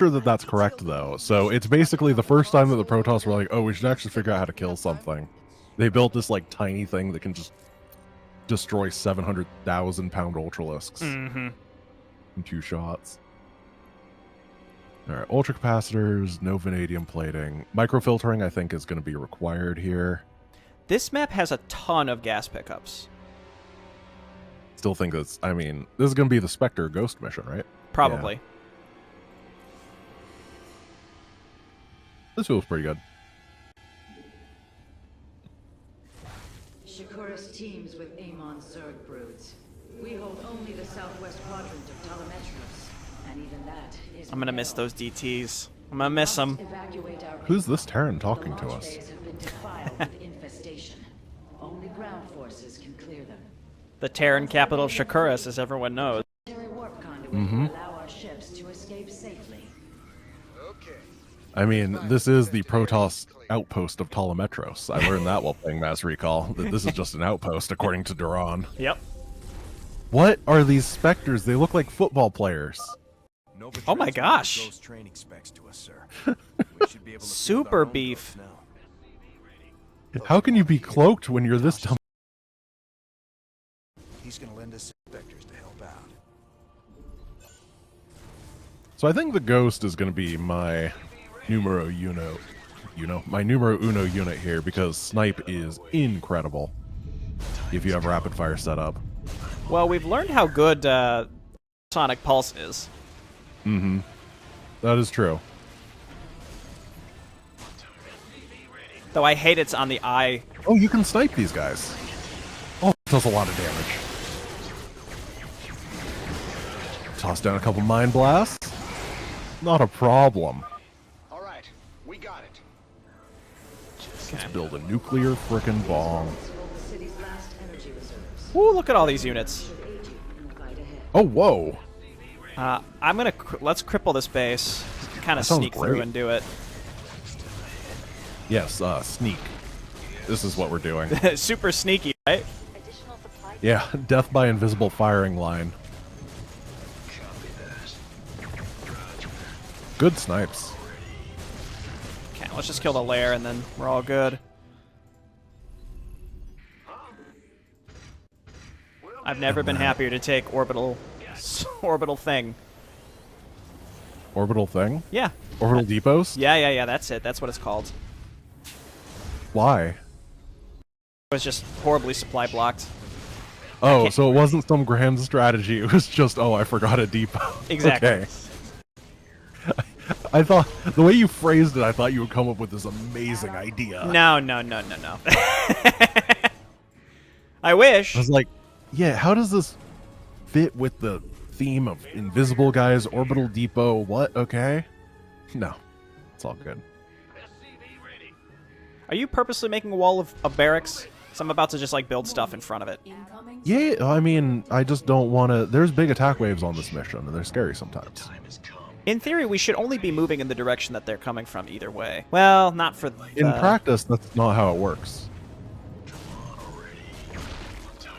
sure that that's correct, though. So it's basically the first time that the Protoss were like, oh, we should actually figure out how to kill something. They built this, like, tiny thing that can just destroy 700,000-pound Ultralisks in 2 shots. All right, ultracapacitors, no vanadium plating. Microfiltering, I think, is going to be required here. This map has a ton of gas pickups. Still think that's, I mean, this is going to be the Spectre Ghost mission, right? Probably. Yeah. This feels pretty good. Shakuras teams with Amon Zerg broods. We hold only the southwest quadrant of Telemetros, and even that is... I'm gonna miss those DTs. I'm gonna miss them. Who's this Terran talking to us? Only ground forces can clear them. The Terran capital of Shakuras, as everyone knows. Allow our ships to escape safely. I mean, this is the Protoss outpost of Telemetros. I learned that while playing Mass Recall, that this is just an outpost, according to Duran. Yep. What are these Spectres? They look like football players. Oh my gosh. Super beef. How can you be cloaked when you're this dumb? He's going to lend us Spectres to help out. So I think the Ghost is going to be my numero uno. My numero uno unit here, because Snipe is incredible if you have rapid fire set up. Well, we've learned how good Sonic Pulse is. That is true. Though I hate it's on the eye. Oh, you can snipe these guys. Oh, it does a lot of damage. Toss down a couple Mind Blasts. Not a problem. All right, we got it. Let's build a nuclear frickin' bomb. Ooh, look at all these units. Oh, whoa. I'm gonna let's cripple this base. Kind of sneak through and do it. Yes, sneak. This is what we're doing. Super sneaky, right? Yeah, death by invisible firing line. Good snipes. Okay, let's just kill the lair and then we're all good. I've never been happier to take orbital thing. Orbital thing? Yeah. Orbital depots? Yeah, that's it. That's what it's called. Why? It was just horribly supply blocked. Oh, so it wasn't some grand strategy. It was just, oh, I forgot a depot. Exactly. Okay. I thought, the way you phrased it, I thought you would come up with this amazing idea. No. I wish. I was like, yeah, how does this fit with the theme of invisible guys, orbital depot, what? Okay. No. It's all good. Are you purposely making a wall of barracks? Because I'm about to just, like, build stuff in front of it. Yeah, I mean, I just don't want to... There's big attack waves on this mission, and they're scary sometimes. In theory, we should only be moving in the direction that they're coming from either way. Well, not for the... In practice, that's not how it works.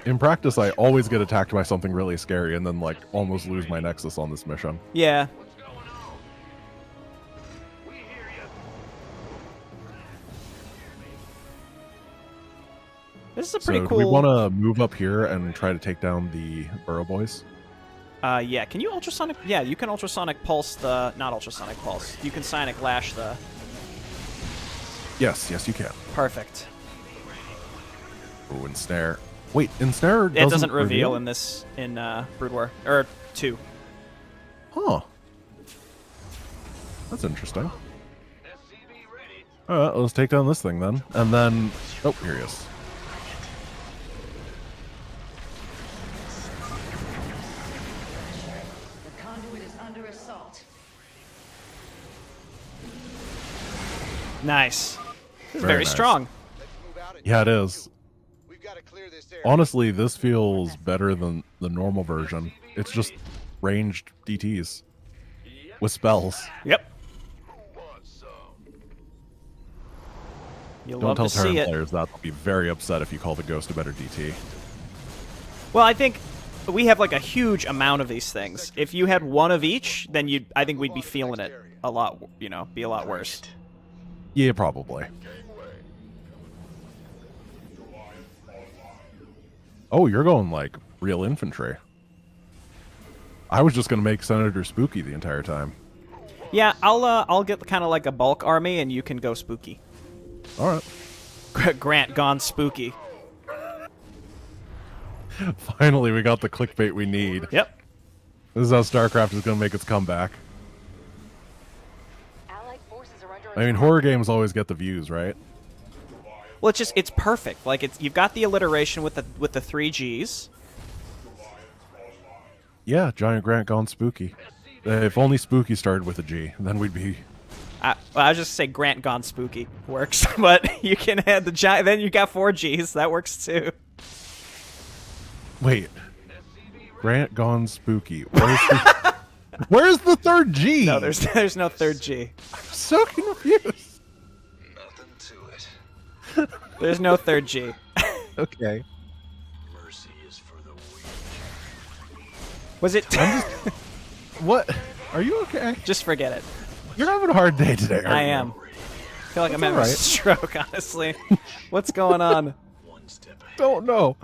In practice, I always get attacked by something really scary and then, like, almost lose my Nexus on this mission. Yeah. This is a pretty cool... Do we want to move up here and try to take down the Burrow Boys? Yeah. Can you ultrasonic... Yeah, you can ultrasonic pulse the... Not ultrasonic pulse. You can sonic lash the... Yes, you can. Perfect. Ooh, ensnare. Wait, ensnare It doesn't reveal in this... In, Brood War. Or 2. Huh. That's interesting. Alright, let's take down this thing then. And then... Oh, here he is. Nice. This is very nice. strong. Yeah, it is. Honestly, this feels better than the normal version. It's just ranged DTs with spells. Yep. You'll Don't love tell to Terran see it. players that. They'll be very upset if you call the Ghost a better DT. Well, I think we have like a huge amount of these things. If you had one of each, then I think we'd be feeling it a lot, you know, be a lot worse. Yeah, probably. Oh, you're going like real infantry. I was just gonna make Senator Spooky the entire time. Yeah, I'll get kind of like a bulk army, and you can go spooky. All right. Grant gone spooky. Finally, we got the clickbait we need. Yep. This is how StarCraft is gonna make its comeback. I mean, horror games always get the views, right? Well, it's perfect. Like you've got the alliteration with the 3 Gs. Yeah, Giant Grant gone spooky. If only spooky started with a G, then we'd be... Well, I was just say Grant gone spooky works, but you can add the giant. Then you got 4 Gs. That works too. Wait. Grant gone spooky. Where's the third G? No, there's no third G. I'm so confused. Nothing to it. There's no third G. Okay. Mercy is for the weak. Was it? What? Are you okay? Just forget it. You're having a hard day today, aren't I you? am. I feel like I'm That's having a alright. stroke, honestly. What's going on? One step ahead. Don't know.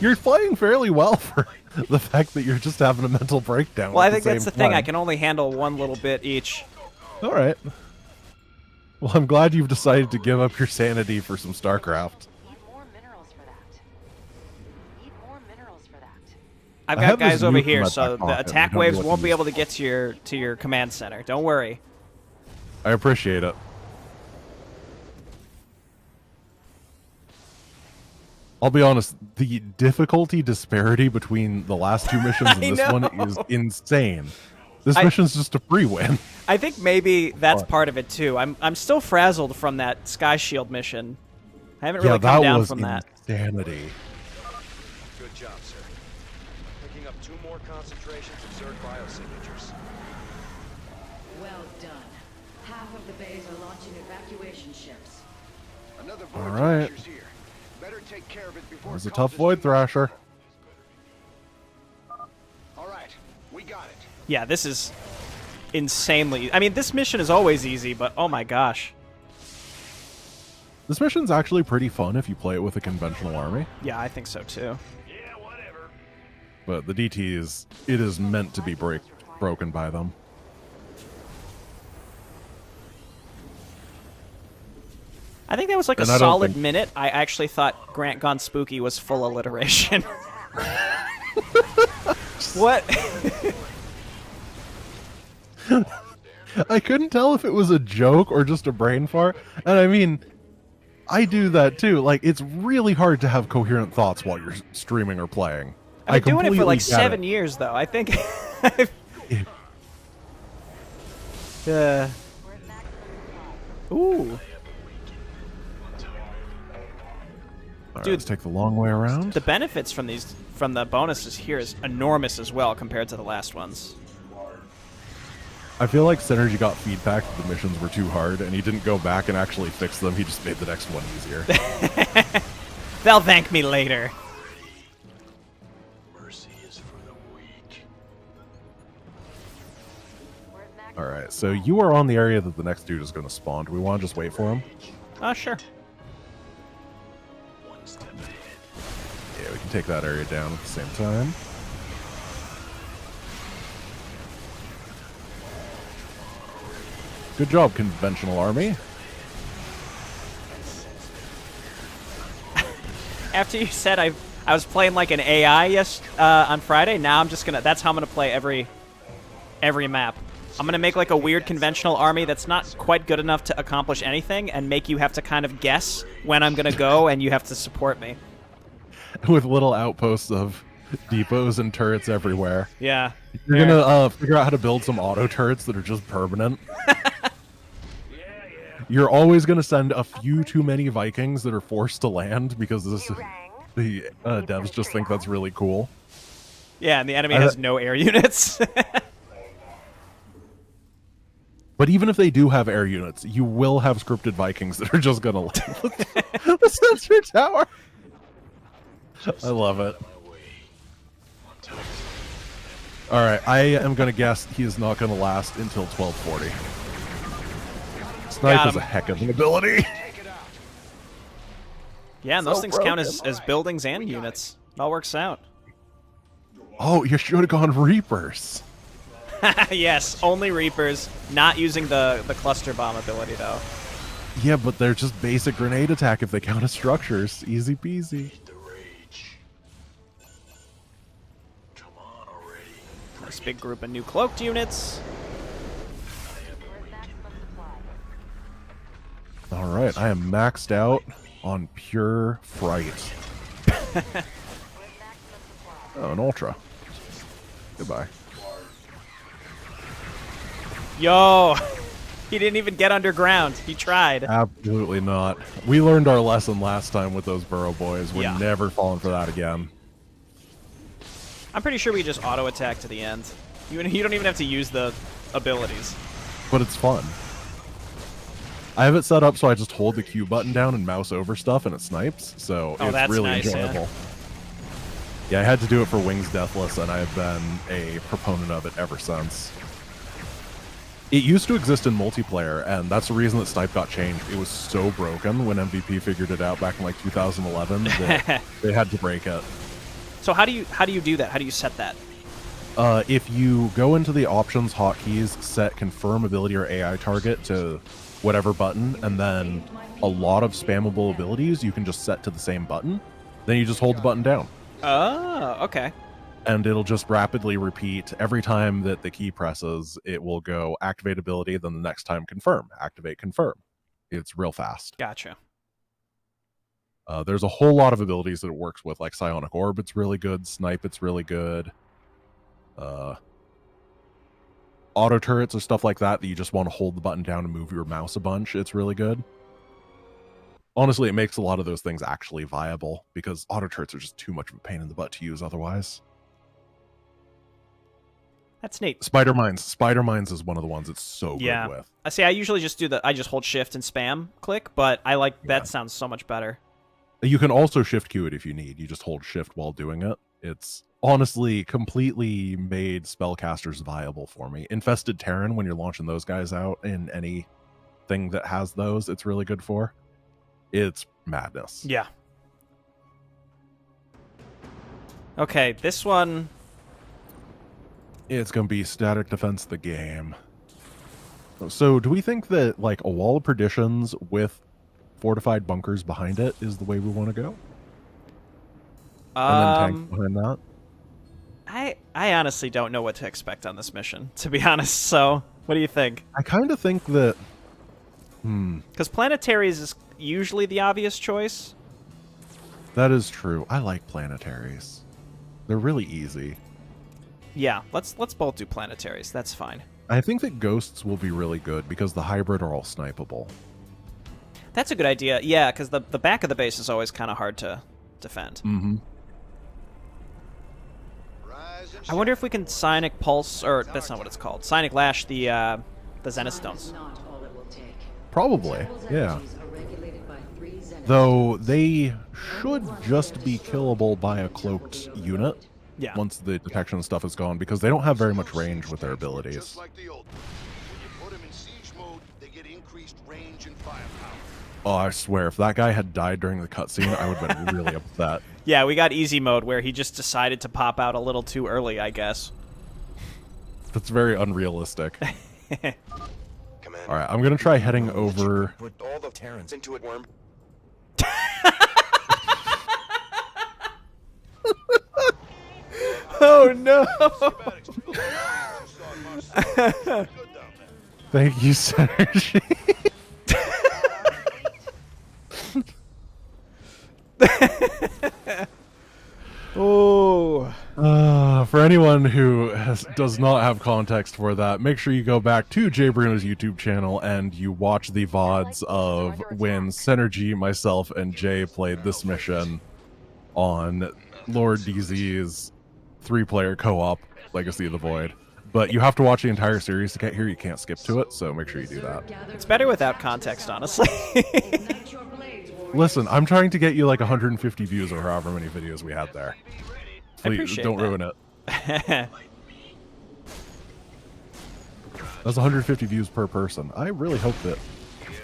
You're playing fairly well for the fact that you're just having a mental breakdown. Well, I at think the that's the same thing. I time. can only handle one little bit each. All right. Well, I'm glad you've decided to give up your sanity for some StarCraft. Need more minerals for that. Need more minerals for that. I've I got have this guys over nuke in here, my so back the pocket. attack We don't waves know what won't to be use. able to get to your command center. Don't worry. I appreciate it. I'll be honest, the difficulty disparity between the last 2 missions and I this one know. is insane. This I- mission's just a free win. I think maybe that's What? part of it too. I'm still frazzled from that Sky Shield mission. I haven't really Yeah, come that down was from that. insanity. Good job, sir. Picking up 2 more concentrations of Zerg biosignatures. Well done. Half of the bays are launching evacuation ships. Another All void right. thrasher's here. Better take care of it before It's it a tough causes Void too- Thrasher. All right, we got it. Yeah, this is insanely. I mean, this mission is always easy, but oh my gosh. This mission's actually pretty fun if you play it with a conventional army. Yeah, I think so too. But the DT is meant to be broken by them. I think that was like a And I don't solid think- minute. I actually thought Grant Gone Spooky was full alliteration. What? I couldn't tell if it was a joke or just a brain fart. And I mean, I do that too. Like, it's really hard to have coherent thoughts while you're streaming or playing. I've been doing it for like completely get 7 years, though. I think. Ooh. All right, Dude, let's take the long way around. The benefits from the bonuses here is enormous as well compared to the last ones. I feel like Synergy got feedback that the missions were too hard, and he didn't go back and actually fix them. He just made the next one easier. They'll thank me later. Mercy is for the weak. We're at max. All right, so you are on the area that the next dude is going to spawn. Do we want to just wait for him? Oh, sure. One step ahead. Yeah, we can take that area down at the same time. Good job, conventional army. After you said I was playing like an AI on Friday, now I'm just gonna. That's how I'm gonna play every map. I'm gonna make like a weird conventional army that's not quite good enough to accomplish anything, and make you have to kind of guess when I'm gonna go, and you have to support me. With little outposts of depots and turrets everywhere. Yeah. You're gonna figure out how to build some auto turrets that are just permanent. You're always gonna send a few too many Vikings that are forced to land because the devs just think that's really cool. Yeah, and the enemy has no air units. But even if they do have air units, you will have scripted Vikings that are just gonna land the sensor tower. I love it. All right, I am going to guess he is not going to last until 1240. Snipe Got is a him. heck of an ability. Yeah, and those So things count broken. as buildings and units. It all works out. Oh, you should have gone Reapers. Yes, only Reapers. Not using the cluster bomb ability, though. Yeah, but they're just basic grenade attack if they count as structures. Easy peasy. Nice big group of new cloaked units. We're at maximum supply. All right, I am maxed out on pure fright. We're at maximum supply. Oh, an ultra. Goodbye. Yo! He didn't even get underground. He tried. Absolutely not. We learned our lesson last time with those Burrow boys. We're Yeah. never falling for that again. I'm pretty sure we just auto-attack to the end. You don't even have to use the abilities. But it's fun. I have it set up so I just hold the Q button down and mouse over stuff and it snipes, so Oh, it's that's really nice, yeah. enjoyable. Yeah, I had to do it for Wings Deathless, and I have been a proponent of it ever since. It used to exist in multiplayer, and that's the reason that Snipe got changed. It was so broken when MVP figured it out back in like 2011 that they had to break it. So how do you do that? How do you set that? If you go into the options hotkeys, set confirm ability or AI target to whatever button, and then a lot of spammable abilities you can just set to the same button, then you just hold the button down. Oh, okay. And it'll just rapidly repeat every time that the key presses. It will go activate ability, then the next time confirm, activate, confirm. It's real fast. Gotcha. There's a whole lot of abilities that it works with, like Psionic Orb, it's really good. Snipe, it's really good. Auto turrets or stuff like that you just want to hold the button down and move your mouse a bunch. It's really good. Honestly, it makes a lot of those things actually viable because auto turrets are just too much of a pain in the butt to use otherwise. That's neat. Spider Mines. Spider Mines is one of the ones it's so Yeah. good with. I see. I usually just I just hold shift and spam click, but I like that. Sounds so much better. You can also shift queue it if you need. You just hold shift while doing it. It's honestly completely made spellcasters viable for me. Infested Terran, when you're launching those guys out in anything that has those, it's really good for. It's madness. Yeah. Okay, this one. It's going to be static defense the game. So do we think that like a wall of perditions with fortified bunkers behind it is the way we want to go? And then tanks behind that? I honestly don't know what to expect on this mission, to be honest. So, what do you think? I kind of think that... Because planetaries is usually the obvious choice. That is true. I like planetaries. They're really easy. Yeah, let's both do planetaries. That's fine. I think that ghosts will be really good because the hybrid are all snipeable. That's a good idea. Yeah, because the back of the base is always kind of hard to defend. Mm-hmm. I wonder if we can Psionic Pulse, or that's not what it's called. Psionic Lash the Zenith Stones. Not all it will take. Probably, Temple's yeah. energies are regulated by 3 Zenith Though they should just be killable by a cloaked unit Yeah. once the detection stuff is gone because they don't have very much range with their abilities. Just like the old one. When you put them in siege mode, they get increased range and firepower. Oh, I swear, if that guy had died during the cutscene, I would have been really upset. Yeah, we got easy mode where he just decided to pop out a little too early, I guess. That's very unrealistic. Commander, All right, I'm going to try heading over... put all the Terrans into it, worm. Oh no! Thank you, Synergy. Oh. For anyone who does not have context for that, make sure you go back to Jay Bruno's YouTube channel and you watch the VODs of when Synergy, myself, and Jay played this mission on Lord DZ's 3-player co-op Legacy of the Void. But you have to watch the entire series to get here. You can't skip to it, so make sure you do that. It's better without context, honestly. Ignite your blades, warrior. Listen, I'm trying to get you like 150 views or however many videos we had there. Please, appreciate don't that. ruin it. That's 150 views per person. I really hope that...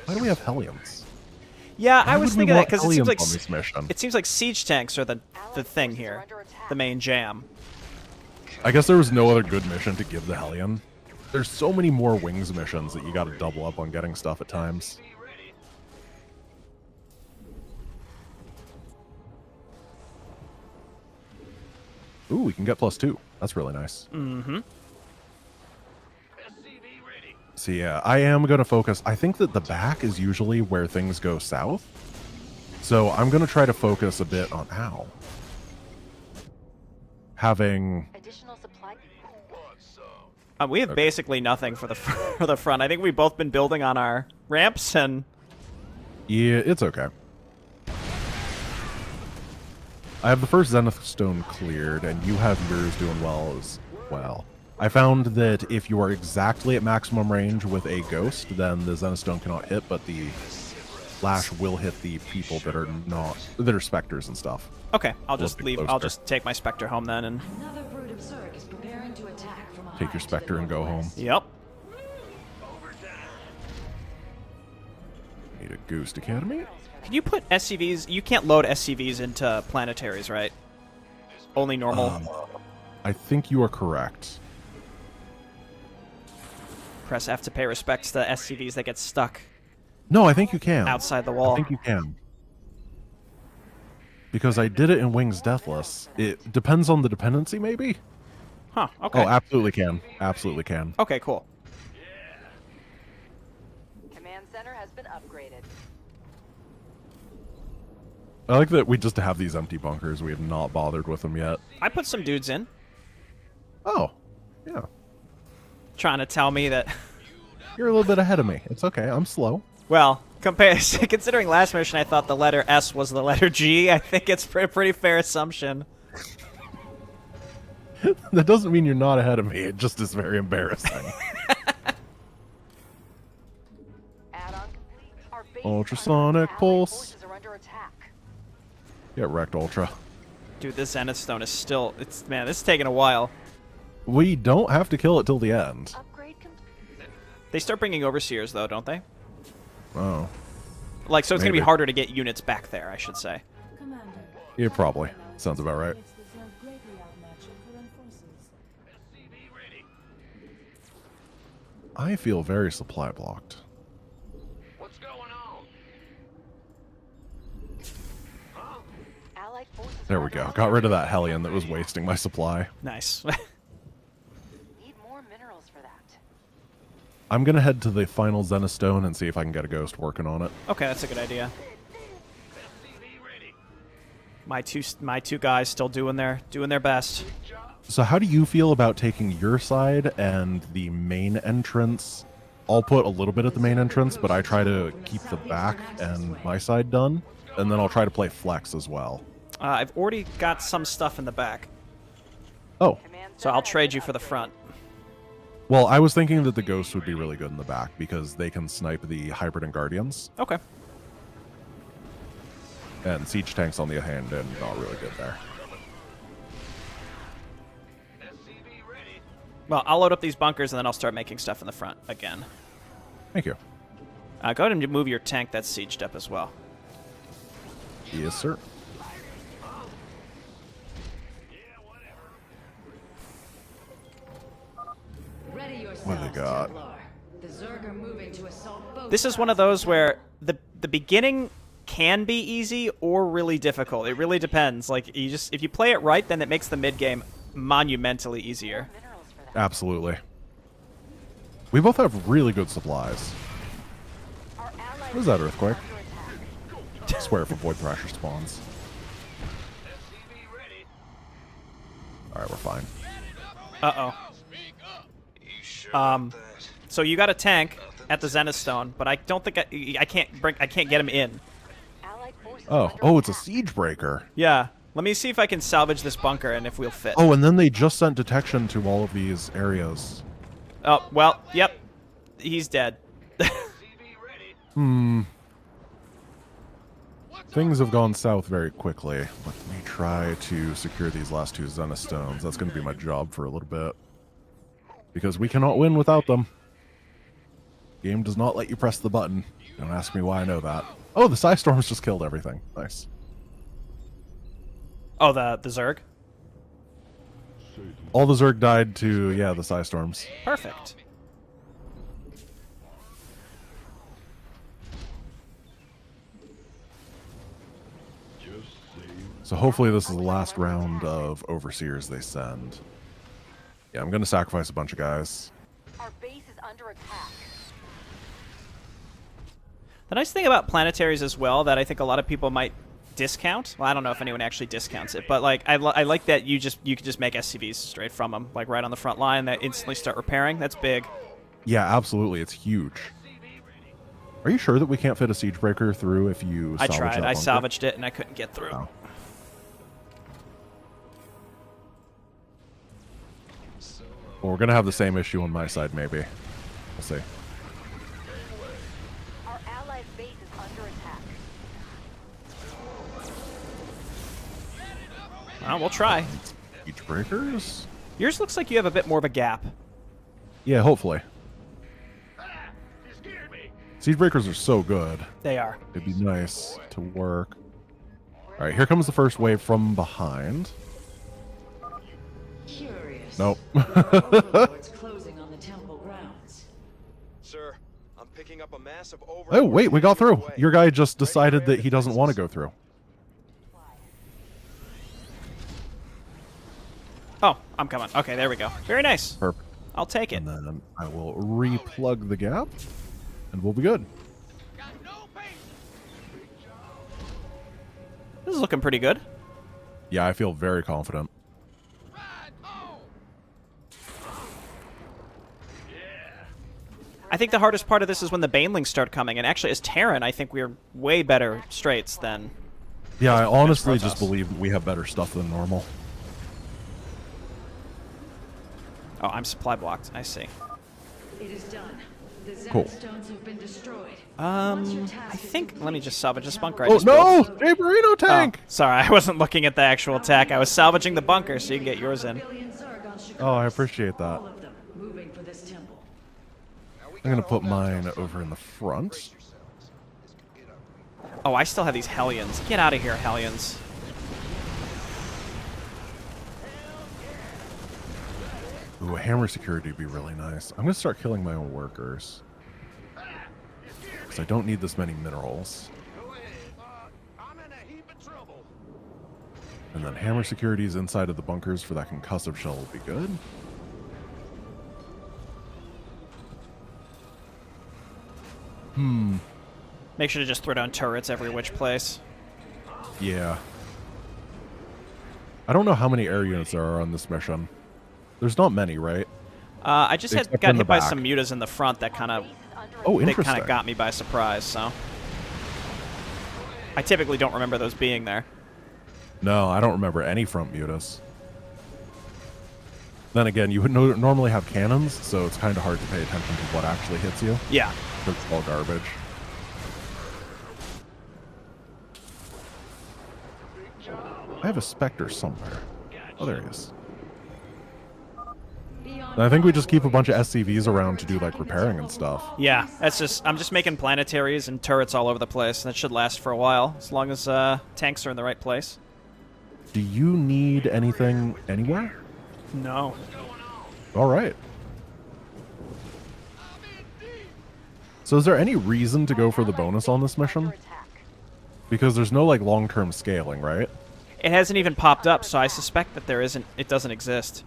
Why do we have Hellions? Yeah, Why I was would we thinking that want because it seems Hellions like on this mission? it seems like siege tanks are the thing here, the main jam. I guess there was no other good mission to give the Hellion. There's so many more wings missions that you got to double up on getting stuff at times. Ooh, we can get +2. That's really nice. Mm-hmm. So yeah, I am going to focus. I think that the back is usually where things go south. So I'm going to try to focus a bit on... Ow. Having... Additional supply. We have basically nothing for the for the front. I think we've both been building on our ramps and... Yeah, it's okay. I have the first Zenith Stone cleared, and you have yours doing well as well. I found that if you are exactly at maximum range with a ghost, then the Zenith Stone cannot hit, but the lash will hit the people that are not... that are specters and stuff. Okay, I'll just leave. Closer. I'll just take my Spectre home then and... Another brood of Zerg is preparing to attack from a Take your Spectre and go home. Yep. Need a Ghost Academy? Can you put SCVs... You can't load SCVs into planetaries, right? Only normal. I think you are correct. Press F to pay respects to SCVs that get stuck No, I think you can. outside the wall. I think you can. Because I did it in Wings Deathless. It depends on the dependency, maybe? Huh, okay. Oh, absolutely can. Absolutely can. Okay, cool. Command center has been upgraded. I like that we just have these empty bunkers. We have not bothered with them yet. I put some dudes in, Oh, yeah. trying to tell me that... You're a little bit ahead of me. It's okay. I'm slow. Well, considering last mission I thought the letter S was the letter G, I think it's a pretty fair assumption. That doesn't mean you're not ahead of me. It just is very embarrassing. Add-on complete. Our base Ultrasonic Allied pulse. forces are under attack. Get wrecked, Ultra. Dude, this Zenith Stone is still... Man, this is taking a while. We don't have to kill it till the end. Upgrade complete. They start bringing Overseers, though, don't they? Oh. Like, so it's going to be Maybe. harder to get units back there, I should say. Commander. Yeah, probably. Sounds about right. It's the Zerg greatly outmatch your current forces. I feel very supply blocked. What's going on? Allied forces There are we under go. attack. Got rid of that Hellion that was wasting my supply. Nice. Need more minerals for that. I'm going to head to the final Zenith Stone and see if I can get a ghost working on it. Okay, that's a good idea. My two guys still doing their best. So how do you feel about taking your side and the main entrance? I'll put a little bit at the main entrance, but I try to keep the back and my side done. And then I'll try to play flex as well. I've already got some stuff in the back, Oh, Command so center I'll has trade been you for the upgraded. front. well, I was thinking that the ghosts would be really good in the back because they can snipe the Hybrid and Guardians. Okay. And siege tanks on the hand and not really good there. Well, I'll load up these bunkers and then I'll start making stuff in the front again. Thank you. Go ahead and move your tank that's sieged up as well. Yes, sir. Ready yourselves, What do they got? Templar. The Zerg are moving to assault both This is one of those where the beginning can be easy or really difficult. It really depends. Like if you play it right, then it makes the mid game monumentally easier. Minerals for that. Absolutely. We both have really good supplies. Our allied What is that, forces Earthquake? are under attack. Swear if a Void Thrasher spawns. Alright, we're fine. So you got a tank at the Zenith Stone, but I don't think I can't get him in. Allied forces are under Oh, it's a attack. siege breaker. Yeah. Let me see if I can salvage this bunker and if we'll fit. Oh, and then they just sent detection to all of these areas. Oh, well, yep. He's dead. Things have gone south very quickly. Let me try to secure these last two Zenith Stones. That's going to be my job for a little bit. Because we cannot win without them. Game does not let you press the button. Don't ask me why I know that. Oh, the Psystorms just killed everything. Nice. Oh, the Zerg? All the Zerg died to, yeah, the Psystorms. Perfect. So hopefully this is the last round of Overseers they send. Yeah, I'm going to sacrifice a bunch of guys. Our base is under attack. The nice thing about planetaries as well that I think a lot of people might discount. Well, I don't know if anyone actually discounts it, but like I like that you can just make SCVs straight from them, like right on the front line that instantly start repairing. That's big. Yeah, absolutely. It's huge. Are you sure that we can't fit a siege breaker through if you I salvage tried. that I bunker? salvaged it and I couldn't get through. Oh. Well, we're going to have the same issue on my side, maybe. We'll see. Our allied base is under attack. Well, we'll try. Siege breakers? Yours looks like you have a bit more of a gap. Yeah, hopefully. Siege breakers are so good. They are. It'd be nice to work. All right, here comes the first wave from behind. Curious. Nope. Overlord's closing on the temple grounds. Sir, I'm picking up a massive Oh, wait, we got through. Your guy just decided that he doesn't want to go through. Oh, I'm coming. Okay, there we go. Very nice. Perfect. I'll take it. And then I will replug the gap, and we'll be good. This is looking pretty good. Yeah, I feel very confident. I think the hardest part of this is when the banelings start coming, and actually as Terran, I think we're way better straights than... Yeah, I honestly Protoss. just believe that we have better stuff than normal. Oh, I'm supply blocked. I see. It is done. The Zen Cool. stones have been destroyed. Once your I task is think... complete, Let me just salvage this bunker. I Oh, just no! built. Jay Burrito tank! Oh, sorry, I wasn't looking at the actual attack. I was salvaging the bunker so you can get yours in. billion Zerg on Chicago. Oh, I appreciate that. All of them moving for this temple. I'm going to put mine over in the front. Oh, I still have these Hellions. Get out of here, Hellions. Ooh, a hammer security would be really nice. I'm going to start killing my own workers. Because I don't need this many minerals. I'm in a heap of trouble. And then hammer security is inside of the bunkers for that concussive shell will be good. Make sure to just throw down turrets every which place. Yeah. I don't know how many air units there are on this mission. There's not many, right? I just Except got in the hit by back. some mutas in the front that kind of... Base is under Oh, They interesting. kind of got me by surprise, so... I typically don't remember those being there. No, I don't remember any front mutas. Then again, you would normally have cannons, so it's kind of hard to pay attention to what actually hits you. Yeah. It's all garbage. I have a Spectre somewhere. Oh, there he is. And I think we just keep a bunch of SCVs around to do like repairing and stuff. Yeah, that's just... I'm just making planetaries and turrets all over the place. That should last for a while, as long as tanks are in the right place. Do you need anything anywhere? No. All right. So is there any reason to go for the bonus on this mission? attack. Because there's no like long-term scaling, right? It hasn't even popped up, so I suspect that there isn't... It doesn't exist.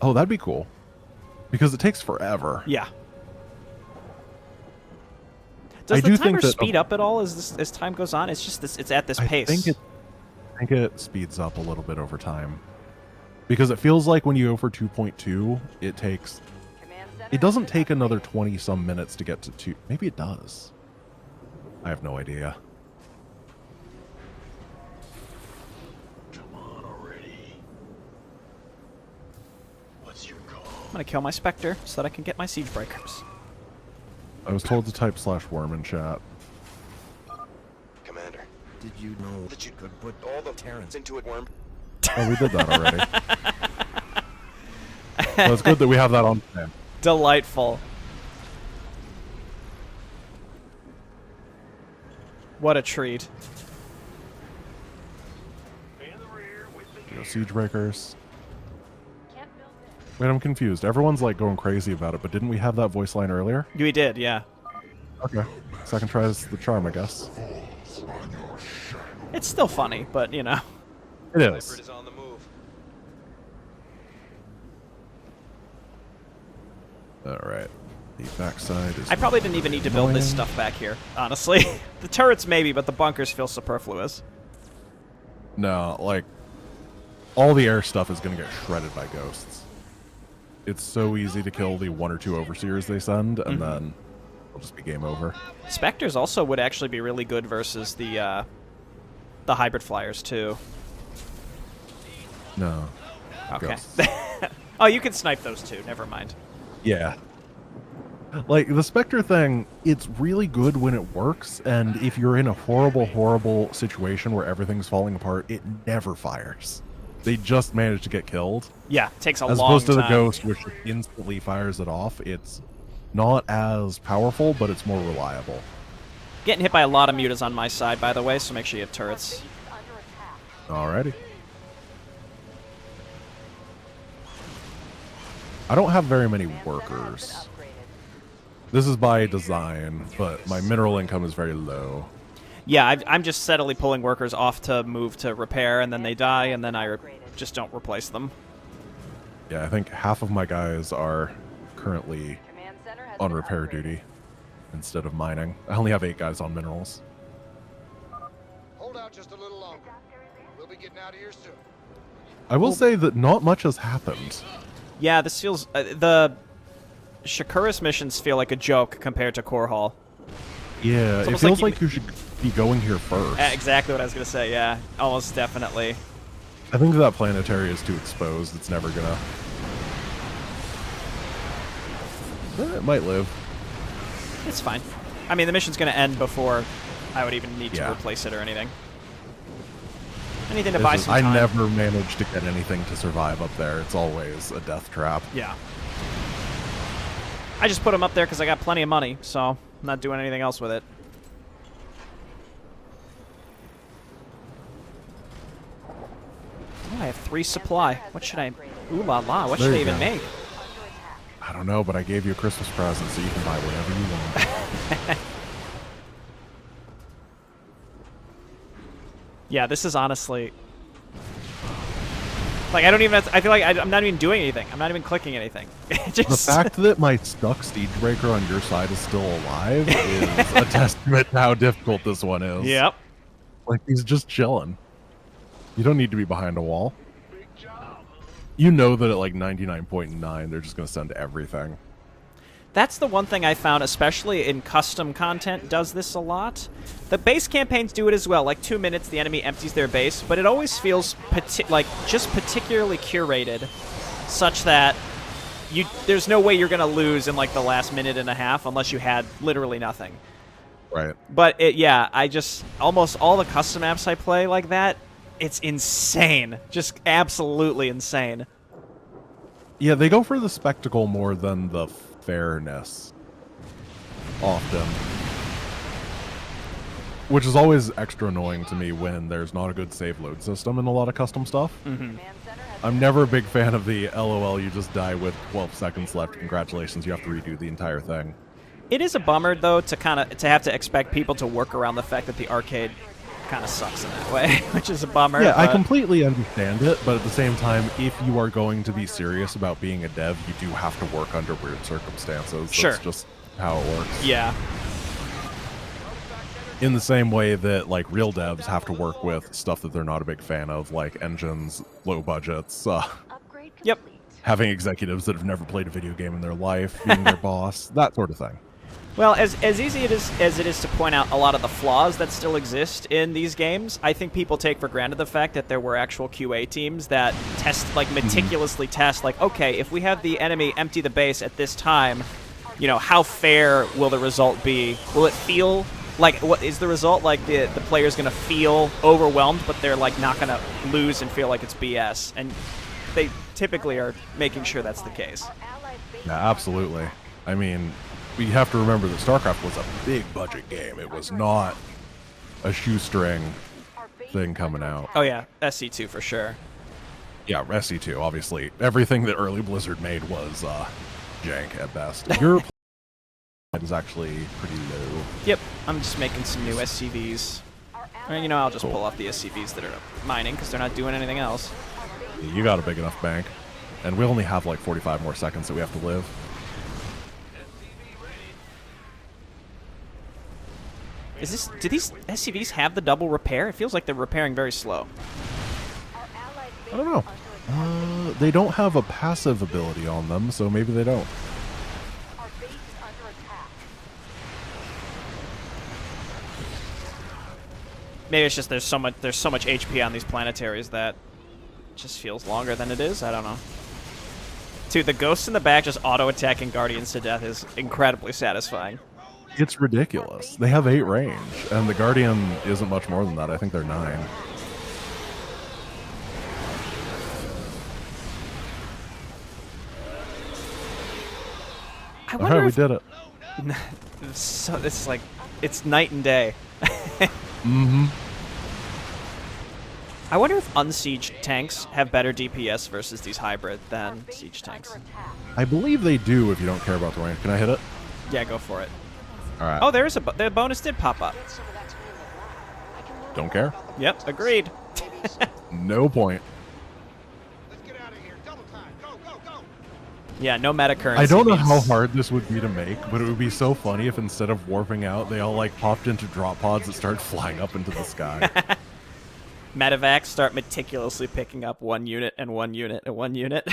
Oh, that'd be cool. Because it takes forever. Yeah. Does I the do timer think that- speed up at all as time goes on? It's just this. It's at this I pace. think it speeds up a little bit over time. Because it feels like when you go for 2.2, it takes... Command center It doesn't under take attack. another 20-some minutes to get to 2. Maybe it does. I have no idea. Come on already. What's your call? I'm gonna kill my Spectre so that I can get my siege breakers. I was told to type /worm in chat. Commander, Did you know that you could put all the Terrans into it, worm. Oh, we did that already. Well, it's good that we have that on plan. Delightful. What a treat. Siege breakers. Can't build it. Wait, I'm confused. Everyone's like going crazy about it, but didn't we have that voice line earlier? We did, yeah. Okay. Second try is the charm, I guess. It's still funny, but you know. It Leopard is. is on the move. Alright. The backside is... I probably didn't even need to build this annoying. stuff back here, honestly. The turrets maybe, but the bunkers feel superfluous. No, like, all the air stuff is going to get shredded by ghosts. It's so easy to kill the 1 or 2 overseers they send, and then it'll just be game over. Spectres also would actually be really good versus the hybrid flyers, too. No. Okay. Ghosts. Oh, you can snipe those too. Never mind. Yeah. Like, the Spectre thing, it's really good when it works, and if you're in a horrible, horrible situation where everything's falling apart, it never fires. They just manage to get killed. Yeah, takes a As long opposed to the time. Ghost, which instantly fires it off. It's not as powerful, but it's more reliable. Getting hit by a lot of mutas on my side, by the way, so make sure you have turrets. Base is under attack. Alrighty. I don't have very many workers. Upgraded. This is by design, but my mineral income is very low. Yeah, I'm just steadily pulling workers off to move to repair, and then they die, and then I just don't replace them. Yeah, I think half of my guys are currently Command center has on been repair upgraded. duty instead of mining. I only have 8 guys on minerals. Hold out just a little longer. We'll be getting out of here soon. I will say that not much has happened. Yeah, this feels... the Shakuris missions feel like a joke compared to Core Hall. Yeah, it almost feels like like you should be going here first. Exactly what I was going to say, yeah. Almost definitely. I think that planetary is too exposed. It's never gonna... It might live. It's fine. I mean, the mission's going to end before I would even need to Yeah. replace it or anything. Anything to buy some I time. never manage to get anything to survive up there. It's always a death trap. Yeah. I just put them up there because I got plenty of money, so I'm not doing anything else with it. Oh, I have 3 supply. What should I... Ooh la la, what There should I you even go. make? I don't know, but I gave you a Christmas present, so you can buy whatever you want. Yeah, this is honestly... Like, I don't even have to, I feel like I'm not even doing anything. I'm not even clicking anything. Just, The fact that my stuck Siege Breaker on your side is still alive is a testament to how difficult this one is. Yep. Like, he's just chilling. You don't need to be behind a wall. You know that at like 99.9, they're just going to send everything. That's the one thing I found, especially in custom content, does this a lot. The base campaigns do it as well. Like 2 minutes, the enemy empties their base, but it always feels just particularly curated, such that there's no way you're gonna lose in like the last minute and a half unless you had literally nothing. Right. But I just almost all the custom apps I play like that, it's insane, just absolutely insane. Yeah, they go for the spectacle more than the fairness. Often. Which is always extra annoying to me when there's not a good save load system in a lot of custom stuff. Command center has I'm never a big fan of the LOL, you just die with 12 seconds left. Congratulations, you have to redo the entire thing. It is a bummer though to have to expect people to work around the fact that the arcade kind of sucks in that way, which is a bummer. Yeah, I but- completely understand it, but at the same time, if you are going to be serious about being a dev, you do have to work under weird circumstances. Sure. That's just how it works. Yeah. In the same way that, like, real devs have to work with stuff that they're not a big fan of, like engines, low budgets, upgrade Yep. complete. having executives that have never played a video game in their life, being their boss, that sort of thing. Well, as easy as it is to point out a lot of the flaws that still exist in these games, I think people take for granted the fact that there were actual QA teams that meticulously test, like, okay, if we have the enemy empty the base at this time, you know, how fair will the result be? Will it feel like, what is the result like the player's going to feel overwhelmed, but they're like not going to lose and feel like it's BS? And they typically are making sure that's the case. Allied base Yeah, absolutely. I mean, we have to remember that StarCraft was a big budget game. It was not a shoestring thing coming out. Oh yeah, SC2 for sure. Yeah, SC2, obviously. Everything that early Blizzard made was jank at best. Your is actually pretty low. Yep, I'm just making some new SCVs. And, you know, I'll just pull off the SCVs that are mining because they're not doing anything else. You got a big enough bank. And we only have like 45 more seconds that we have to live. Do these SCVs have the double repair? It feels like they're repairing very slow. I don't know. They don't have a passive ability on them, so maybe they don't. Maybe it's just there's so much HP on these planetaries that it just feels longer than it is. I don't know. Dude, the ghosts in the back just auto-attacking Guardians to death is incredibly satisfying. It's ridiculous. They have 8 range, and the Guardian isn't much more than that. I think they're 9. I wonder Alright, we did it. So it's like it's night and day. Mm-hmm. I wonder if unsieged tanks have better DPS versus these hybrid than siege tanks. I believe they do if you don't care about the range. Can I hit it? Yeah, go for it. Alright. Oh, the bonus did pop up. Don't care. Yep, agreed. No point. Let's get out of here. Double time. Go, go, go. Yeah, no meta currency. I don't know means- how hard this would be to make, but it would be so funny if instead of warping out, they all like popped into drop pods that started flying up into the sky. Medevacs start meticulously picking up 1 unit and 1 unit and 1 unit.